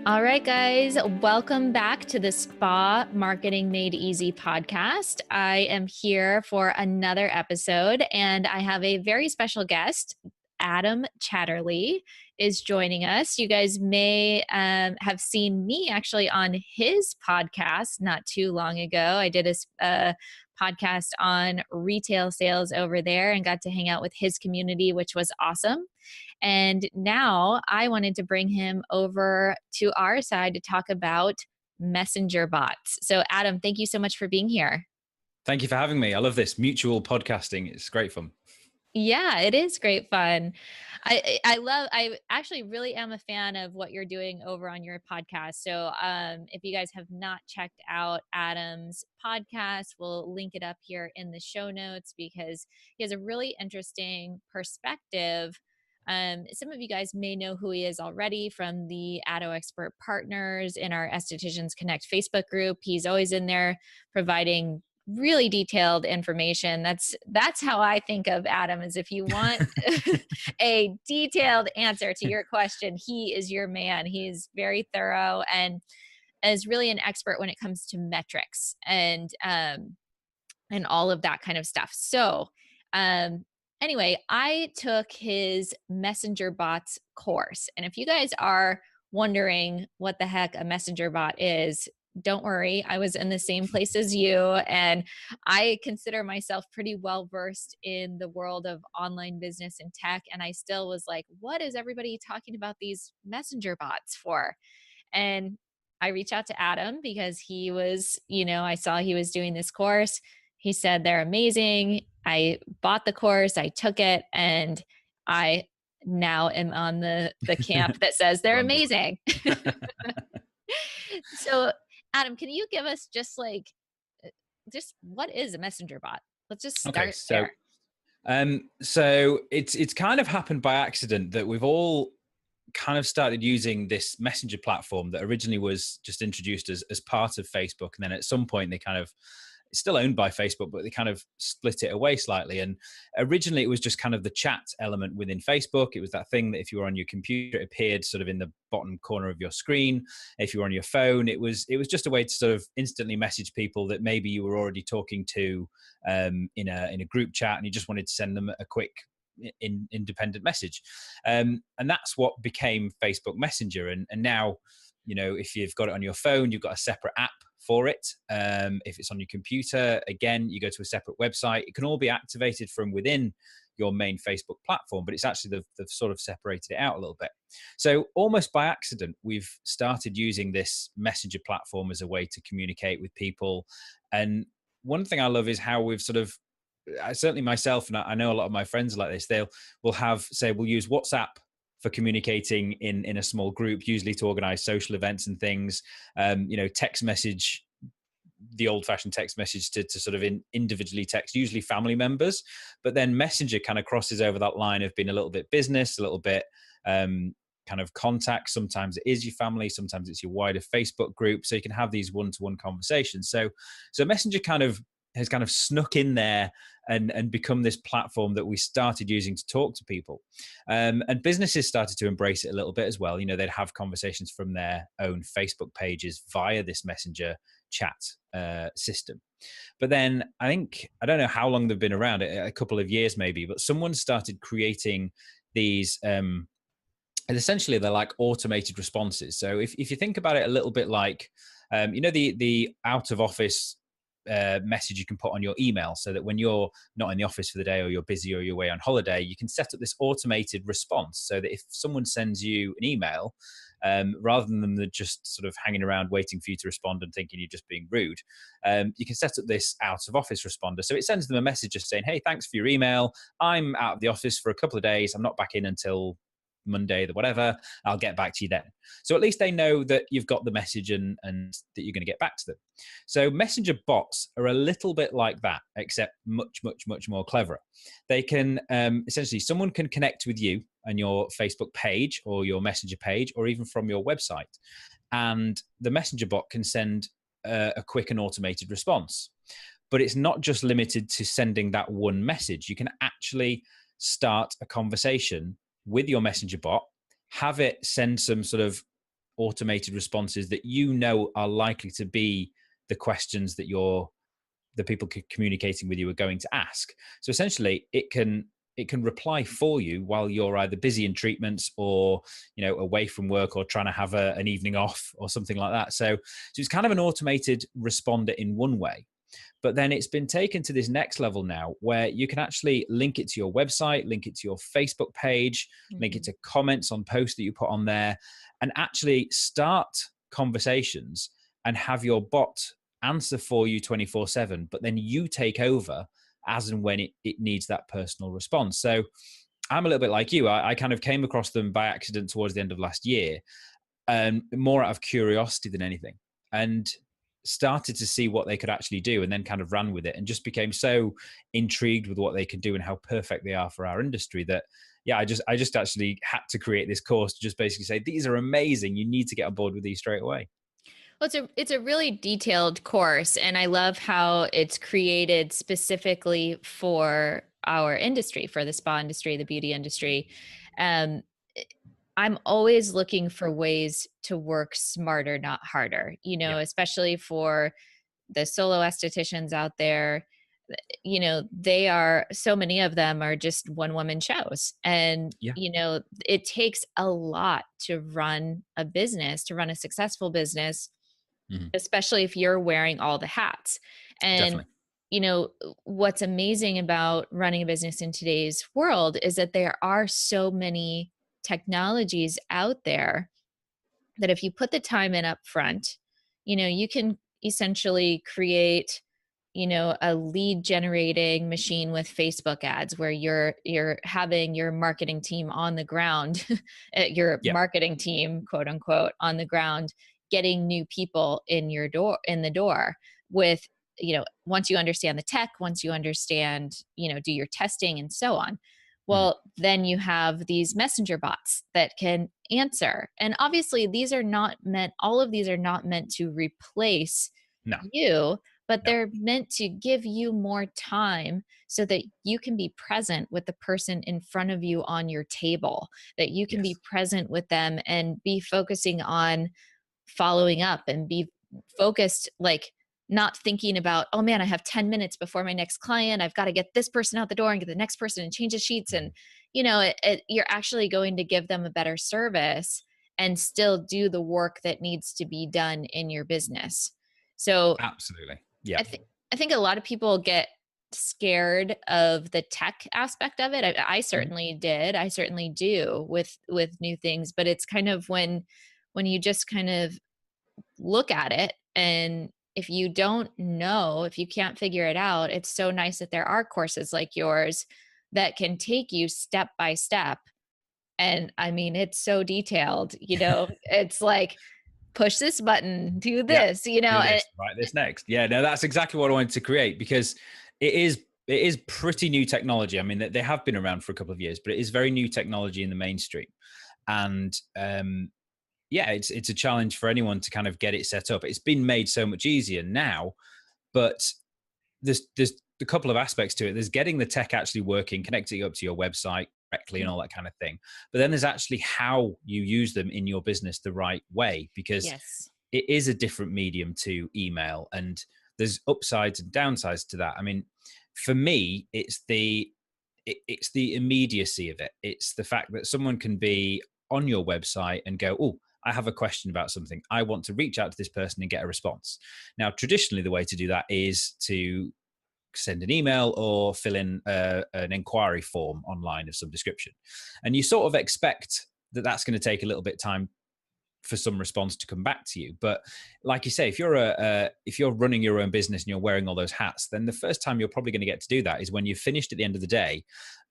All right, guys, welcome back to the Spa Marketing Made Easy podcast. I am here for another episode, and I have a very special guest. Adam Chatterley is joining us. You guys may have seen me actually on his podcast not too long ago. I did a podcast on retail sales over there and got to hang out with his community, which was awesome. And now I wanted to bring him over to our side to talk about messenger bots. So, Adam, thank you so much for being here. Thank you for having me. I love this mutual podcasting. It's great fun. Yeah, it is great fun. I actually really am a fan of what you're doing over on your podcast. So if you guys have not checked out Adam's podcast, we'll link it up here in the show notes because he has a really interesting perspective. Some of you guys may know who he is already from the Addo Expert Partners in our Estheticians Connect Facebook group. He's always in there providing really detailed information. That's how I think of Adam, is if you want a detailed answer to your question, he is your man. He's very thorough and is really an expert when it comes to metrics and all of that kind of stuff. So anyway, I took his messenger bots course. And if you guys are wondering what the heck a messenger bot is, don't worry. I was in the same place as you, and I consider myself pretty well versed in the world of online business and tech. And I still was like, what is everybody talking about these messenger bots for? And I reached out to Adam because he was, I saw he was doing this course. He said they're amazing. I bought the course, I took it, and I now am on the camp that says they're amazing. So, Adam, can you give us just what is a messenger bot? Let's just start there. So it's kind of happened by accident that we've all kind of started using this messenger platform that originally was just introduced as part of Facebook. And then at some point it's still owned by Facebook, but they kind of split it away slightly. And originally it was just kind of the chat element within Facebook. It was that thing that if you were on your computer, it appeared sort of in the bottom corner of your screen. If you were on your phone, it was just a way to sort of instantly message people that maybe you were already talking to in a group chat, and you just wanted to send them a quick independent message. And that's what became Facebook Messenger. And now, if you've got it on your phone, you've got a separate app for it. If it's on your computer, again, you go to a separate website. It can all be activated from within your main Facebook platform, but it's actually they've sort of separated it out a little bit. So almost by accident, we've started using this messenger platform as a way to communicate with people. And one thing I love is how we've sort of, certainly myself, and I know a lot of my friends like this, we'll use WhatsApp for communicating in a small group, usually to organize social events and things. Text message, the old-fashioned text message to sort of individually text, usually family members. But then Messenger kind of crosses over that line of being a little bit business, a little bit kind of contact. Sometimes it is your family, sometimes it's your wider Facebook group. So you can have these one-to-one conversations. So Messenger has kind of snuck in there and become this platform that we started using to talk to people. And businesses started to embrace it a little bit as well. They'd have conversations from their own Facebook pages via this messenger chat system. But then I don't know how long they've been around, a couple of years maybe, but someone started creating these, and essentially they're like automated responses. So if you think about it a little bit like, the out of office message you can put on your email, so that when you're not in the office for the day, or you're busy, or you're away on holiday, you can set up this automated response so that if someone sends you an email, rather than them just sort of hanging around waiting for you to respond and thinking you're just being rude, you can set up this out of office responder. So it sends them a message just saying, hey, thanks for your email. I'm out of the office for a couple of days. I'm not back in until Monday, whatever. I'll get back to you then. So at least they know that you've got the message and that you're going to get back to them. So messenger bots are a little bit like that, except much, much, much more cleverer. They can essentially, someone can connect with you and your Facebook page or your messenger page, or even from your website. And the messenger bot can send a quick and automated response. But it's not just limited to sending that one message. You can actually start a conversation with your messenger bot, have it send some sort of automated responses that are likely to be the questions that the people communicating with you are going to ask. So essentially, it can reply for you while you're either busy in treatments or away from work or trying to have an evening off or something like that. So it's kind of an automated responder in one way. But then it's been taken to this next level now where you can actually link it to your website, link it to your Facebook page, link it Mhm. to comments on posts that you put on there, and actually start conversations and have your bot answer for you 24/7. But then you take over as and when it needs that personal response. So I'm a little bit like you. I kind of came across them by accident towards the end of last year, more out of curiosity than anything, and started to see what they could actually do, and then kind of ran with it, and just became so intrigued with what they can do and how perfect they are for our industry that yeah, I just actually had to create this course to just basically say these are amazing. You need to get on board with these straight away. Well, it's a really detailed course, and I love how it's created specifically for our industry, for the spa industry, the beauty industry. Um, i- I'm always looking for ways to work smarter, not harder. Yeah, Especially for the solo estheticians out there. They are, so many of them are just one woman shows, and yeah, it takes a lot to run a business, to run a successful business, hmm, especially if you're wearing all the hats. And, definitely. what's amazing about running a business in today's world is that there are so many technologies out there that if you put the time in up front, you can essentially create, a lead generating machine with Facebook ads where you're having your marketing team on the ground, your Yeah, marketing team, quote unquote, on the ground, getting new people in the door with, once you understand the tech, once you understand, do your testing and so on. mhm, Well, then you have these messenger bots that can answer. And obviously, all of these are not meant to replace no, you, but no, they're meant to give you more time so that you can be present with the person in front of you on your table, that you can yes, be present with them and be focusing on following up and be focused, like not thinking about, oh man, I have 10 minutes before my next client, I've got to get this person out the door and get the next person and change the sheets. And mhm, you're actually going to give them a better service and still do the work that needs to be done in your business. So absolutely, yeah, I think a lot of people get scared of the tech aspect of it. I mhm, certainly did. I certainly do with new things, but it's kind of when you just kind of look at it, and if you don't know, if you can't figure it out, it's so nice that there are courses like yours that can take you step by step. And I mean, it's so detailed, it's like push this button, do yeah. this, Do and this, write this next. Yeah, no, that's exactly what I wanted to create because it is pretty new technology. I mean, they have been around for a couple of years, but it is very new technology in the mainstream. And yeah, it's a challenge for anyone to kind of get it set up. It's been made so much easier now, but there's a couple of aspects to it. There's getting the tech actually working, connecting up to your website correctly and all that kind of thing. But then there's actually how you use them in your business the right way, because yes. it is a different medium to email, and there's upsides and downsides to that. I mean, for me, it's the immediacy of it. It's the fact that someone can be on your website and go, oh, I have a question about something. I want to reach out to this person and get a response. Now, traditionally, the way to do that is to send an email or fill in an inquiry form online of some description. And you sort of expect that that's going to take a little bit of time for some response to come back to you. But like you say, if you're running your own business and you're wearing all those hats, then the first time you're probably going to get to do that is when you've finished at the end of the day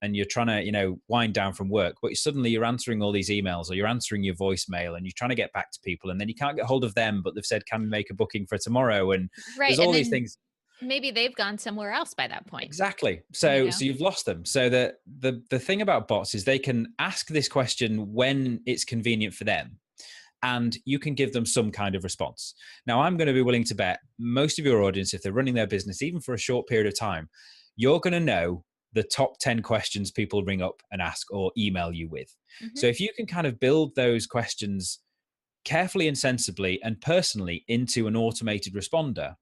and you're trying to, wind down from work, but suddenly you're answering all these emails or you're answering your voicemail and you're trying to get back to people, and then you can't get hold of them, but they've said, can we make a booking for tomorrow? And Right. there's And all these then things. maybe they've gone somewhere else by that point, Exactly. you So know? you've lost them. So the thing about bots is they can ask this question when it's convenient for them, and you can give them some kind of response. Now, I'm going to be willing to bet most of your audience, if they're running their business, even for a short period of time, you're going to know the top 10 questions people ring up and ask or email you with. Mhm. So if you can kind of build those questions carefully and sensibly and personally into an automated responder,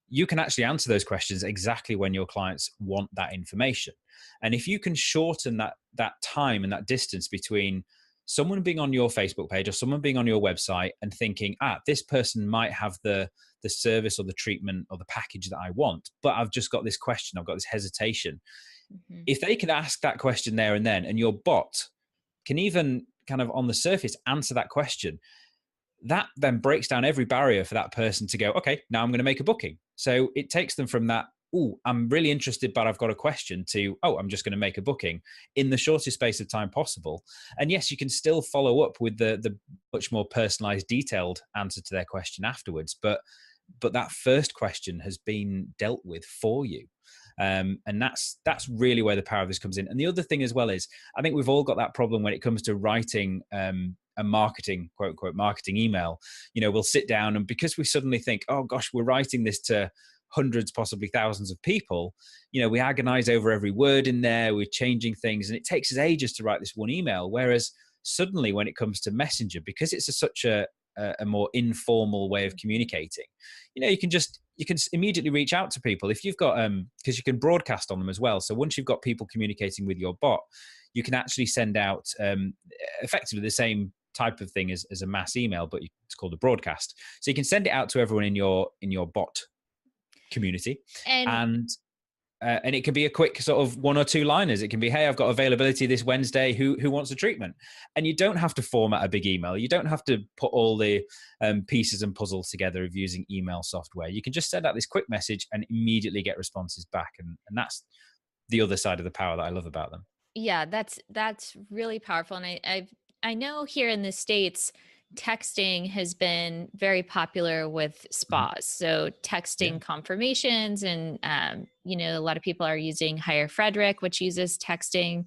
you can actually answer those questions exactly when your clients want that information. And if you can shorten that time and that distance between someone being on your Facebook page or someone being on your website and thinking, this person might have the service or the treatment or the package that I want, but I've just got this question, I've got this hesitation. Mm-hmm. If they can ask that question there and then, and your bot can even kind of on the surface answer that question, that then breaks down every barrier for that person to go, okay, now I'm going to make a booking. So it takes them from that, I'm really interested, but I've got a question, to, I'm just going to make a booking in the shortest space of time possible. And yes, you can still follow up with the much more personalized, detailed answer to their question afterwards. But that first question has been dealt with for you. And that's really where the power of this comes in. And the other thing as well is, I think we've all got that problem when it comes to writing a marketing, quote unquote, marketing email. We'll sit down, and because we suddenly think, oh gosh, we're writing this to hundreds, possibly thousands of people, we agonize over every word in there, we're changing things, and it takes us ages to write this one email. Whereas suddenly when it comes to Messenger, because it's such a more informal way of communicating, you can immediately reach out to people. If you've got, because you can broadcast on them as well. So once you've got people communicating with your bot, you can actually send out effectively the same type of thing as a mass email, but it's called a broadcast. So you can send it out to everyone in your bot community, And and it can be a quick sort of 1 or 2 liners. It can be, hey, I've got availability this Wednesday. Who wants a treatment? And you don't have to format a big email. You don't have to put all the pieces and puzzles together of using email software. You can just send out this quick message and immediately get responses back. And that's the other side of the power that I love about them. yeah, that's really powerful. And I know here in the States, texting has been very popular with Mhm. spas. So Yeah. texting confirmations, and a lot of people are using Hire Frederick, which uses texting.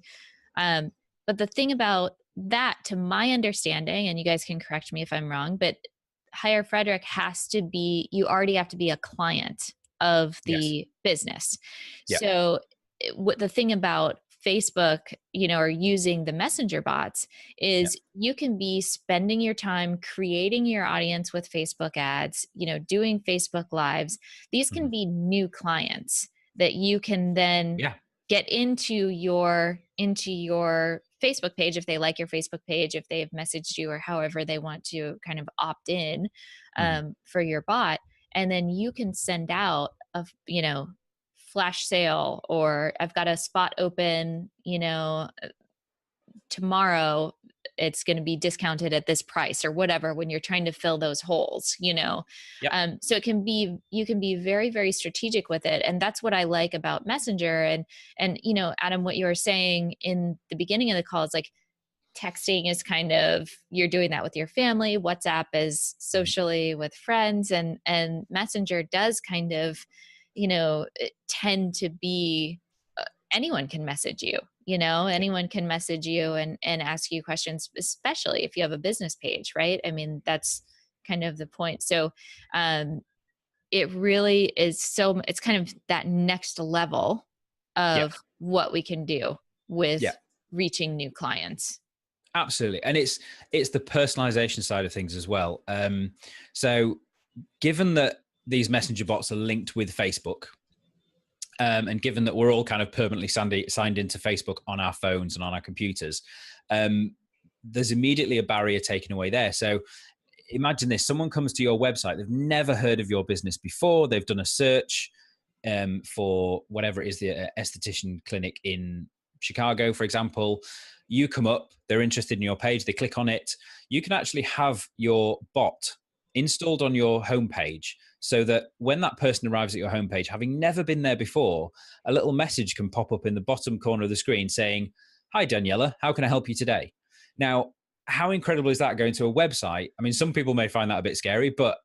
But the thing about that, to my understanding, and you guys can correct me if I'm wrong, but Hire Frederick you already have to be a client of Yes. the business. Yeah. So what the thing about Facebook, or using the messenger bots, Yeah. is you can be spending your time creating your audience with Facebook ads, doing Facebook lives. These can Mhm. be new clients that you can then Yeah. get into your Facebook page if they like your Facebook page, if they've messaged you, or however they want to kind of opt in Mhm. for your bot. And then you can send out flash sale, or I've got a spot open, tomorrow it's going to be discounted at this price, or whatever, when you're trying to fill those holes. Yeah. So you can be very, very strategic with it. And that's what I like about Messenger. And Adam, what you were saying in the beginning of the call is like, texting is kind of, you're doing that with your family, WhatsApp is Mhm. socially with friends, and Messenger does kind of tend to be, anyone can message you. Yeah. Anyone can message you and ask you questions, especially if you have a business page, right? I mean, that's kind of the point. So it really is, it's kind of that next level Yeah. of what we can do with Yeah. reaching new clients. Absolutely. And it's the personalization side of things as well. So given that these messenger bots are linked with Facebook, and given that we're all kind of permanently signed into Facebook on our phones and on our computers, there's immediately a barrier taken away there. So imagine this: someone comes to your website, they've never heard of your business before, they've done a search for whatever it is, the aesthetician clinic in Chicago, for example. You come up, they're interested in your page, they click on it. You can actually have your bot installed on your homepage, so that when that person arrives at your homepage, having never been there before, a little message can pop up in the bottom corner of the screen saying, "Hi, Daniela, how can I help you today?" Now, how incredible is that going to a website? I mean, some people may find that a bit scary, but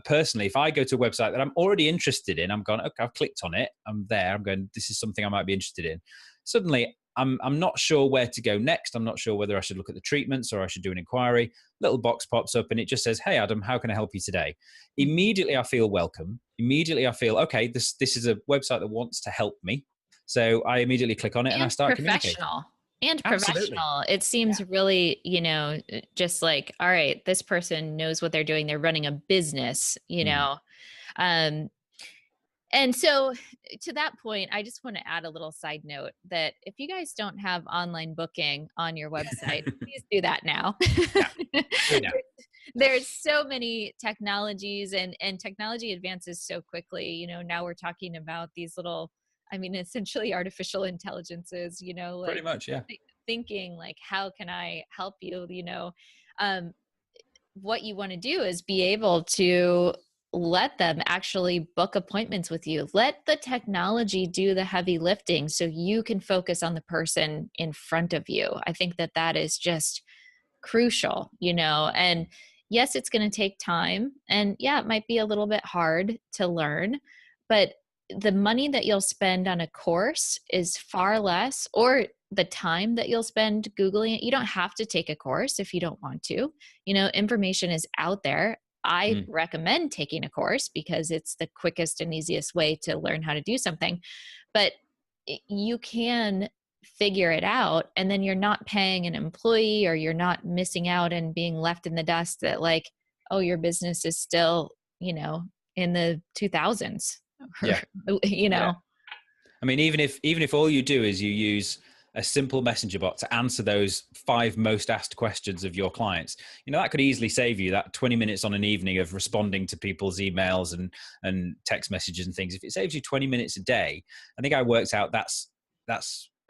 personally, if I go to a website that I'm already interested in, I'm going, okay, I've clicked on it, I'm there, I'm going, this is something I might be interested in. Suddenly, I'm not sure where to go next. I'm not sure whether I should look at the treatments or I should do an inquiry. Little box pops up and it just says, "Hey, Adam, how can I help you today?" Mhm. Immediately, I feel welcome. Immediately, I feel, okay, this is a website that wants to help me. So I immediately click on it and I And start communicating. professional. And Absolutely. professional. It seems really, just like, all right, this person knows what they're doing. They're running a business, Mm. Um, and so to that point, I just want to add a little side note that if you guys don't have online booking on your website, please do that now. Yeah, do it now. There's so many technologies, and technology advances so quickly. Now we're talking about these little, I mean, essentially artificial intelligences, Pretty like much, yeah. thinking like, how can I help you? Um, what you want to do is be able to let them actually book appointments with you. Let the technology do the heavy lifting so you can focus on the person in front of you. I think that that is just crucial, and yes, it's going to take time. And yeah, it might be a little bit hard to learn, but the money that you'll spend on a course is far less, or the time that you'll spend Googling it. You don't have to take a course if you don't want to. Information is out there. I Mm. recommend taking a course because it's the quickest and easiest way to learn how to do something. But you can figure it out, and then you're not paying an employee, or you're not missing out and being left in the dust that, like, oh, your business is still, in the 2000s. Yeah. you Yeah. know I mean, even if all you do is you use a simple messenger bot to answer those 5 most asked questions of your clients, that could easily save you that 20 minutes on an evening of responding to people's emails and text messages and things. If it saves you 20 minutes a day, I think I worked out that's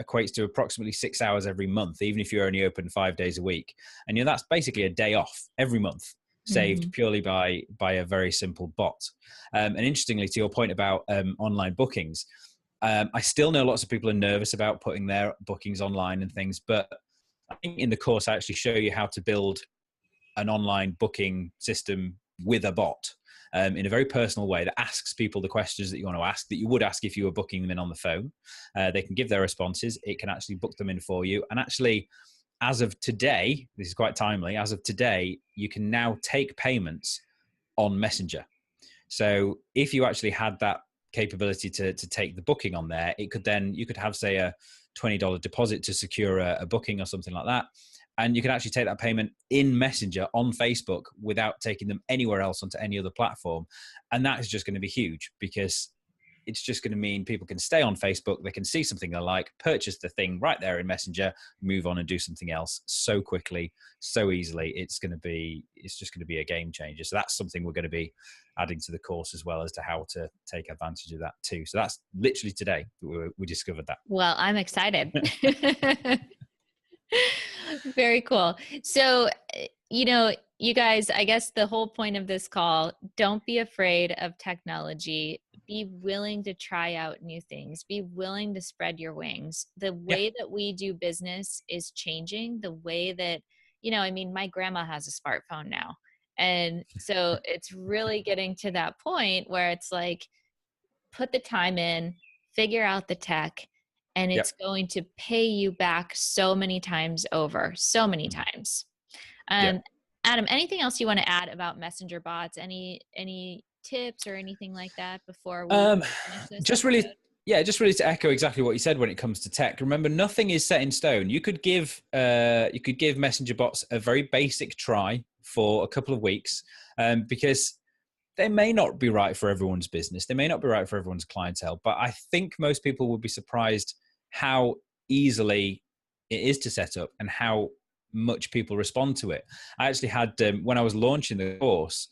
equates to approximately 6 hours every month, even if you're only open 5 days a week. And that's basically a day off every month, saved Mhm. purely by a very simple bot. And interestingly, to your point about online bookings, I still know lots of people are nervous about putting their bookings online and things, but I think in the course I actually show you how to build an online booking system with a bot, in a very personal way that asks people the questions that you want to ask, that you would ask if you were booking them in on the phone. They can give their responses. It can actually book them in for you. And actually, as of today, this is quite timely, as of today, you can now take payments on Messenger. So if you actually had that capability to take the booking on there, it could then, you could have, say, a $20 deposit to secure a booking or something like that. And you can actually take that payment in Messenger on Facebook without taking them anywhere else onto any other platform. And that is just going to be huge, because it's just going to mean people can stay on Facebook, they can see something they like, purchase the thing right there in Messenger, move on and do something else so quickly, so easily. It's just going to be a game changer. So that's something we're going to be adding to the course, as well as to how to take advantage of that too. So that's literally today we discovered that. Well, I'm excited. Very cool. So, you guys, I guess the whole point of this call, don't be afraid of technology. Be willing to try out new things. Be willing to spread your wings. The Yeah. way that we do business is changing. The way that, I mean, my grandma has a smartphone now. And so it's really getting to that point where it's like, put the time in, figure out the tech, and Yep. it's going to pay you back so many times over, so many times. Yeah. Um, Adam, anything else you want to add about messenger bots? Any tips or anything like that before we Um, finish this just really, episode? yeah, just really to echo exactly what you said when it comes to tech. Remember, nothing is set in stone. You could give messenger bots a very basic try for a couple of weeks, because they may not be right for everyone's business. They may not be right for everyone's clientele, but I think most people would be surprised how easily it is to set up and how much people respond to it. I actually had, when I was launching the course,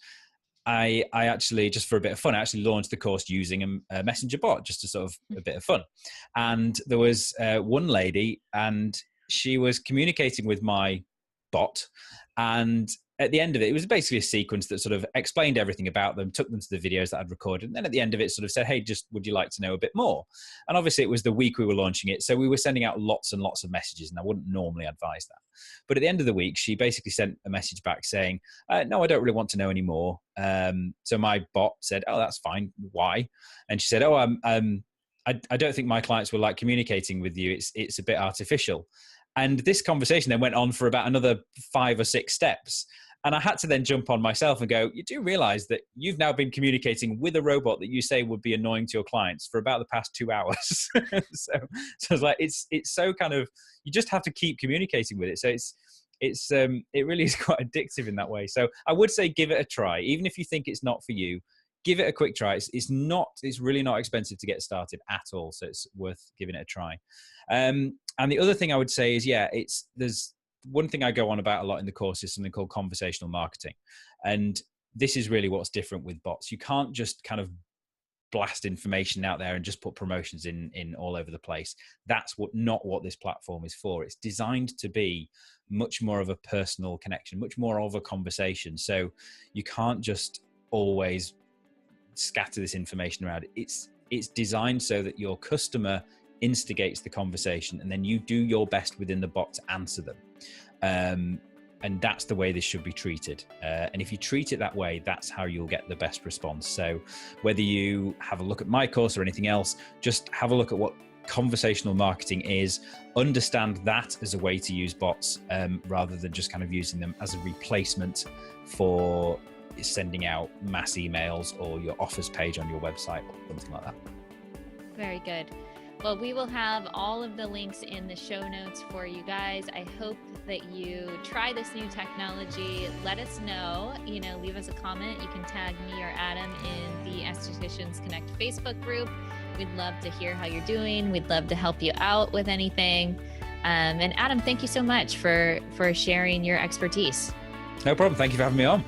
I actually, just for a bit of fun, I actually launched the course using a messenger bot, just to sort of a bit of fun. And there was one lady, and she was communicating with my bot. And at the end of it, it was basically a sequence that sort of explained everything about them, took them to the videos that I'd recorded. And then at the end of it, sort of said, hey, just would you like to know a bit more? And obviously it was the week we were launching it. So we were sending out lots and lots of messages, and I wouldn't normally advise that. But at the end of the week, she basically sent a message back saying, no, I don't really want to know anymore. So my bot said, oh, that's fine. Why? And she said, oh, I don't think my clients will like communicating with you. It's a bit artificial. And this conversation then went on for about another 5 or 6 steps. And I had to then jump on myself and go, you do realize that you've now been communicating with a robot that you say would be annoying to your clients for about the past 2 hours. So it's like, it's so kind of, you just have to keep communicating with it. So it really is quite addictive in that way. So I would say give it a try. Even if you think it's not for you, give it a quick try. It's really not expensive to get started at all. So it's worth giving it a try. And the other thing I would say is, there's one thing I go on about a lot in the course is something called conversational marketing. And this is really what's different with bots. You can't just kind of blast information out there and just put promotions in all over the place. That's not what this platform is for. It's designed to be much more of a personal connection, much more of a conversation. So you can't just always scatter this information around. It's designed so that your customer instigates the conversation, and then you do your best within the bot to answer them. And that's the way this should be treated. And if you treat it that way, that's how you'll get the best response. So whether you have a look at my course or anything else, just have a look at what conversational marketing is, understand that as a way to use bots, rather than just kind of using them as a replacement for sending out mass emails or your offers page on your website or something like that. Very good. Well, we will have all of the links in the show notes for you guys. I hope that you try this new technology. Let us know, leave us a comment. You can tag me or Adam in the Estheticians Connect Facebook group. We'd love to hear how you're doing. We'd love to help you out with anything. And Adam, thank you so much for sharing your expertise. No problem. Thank you for having me on.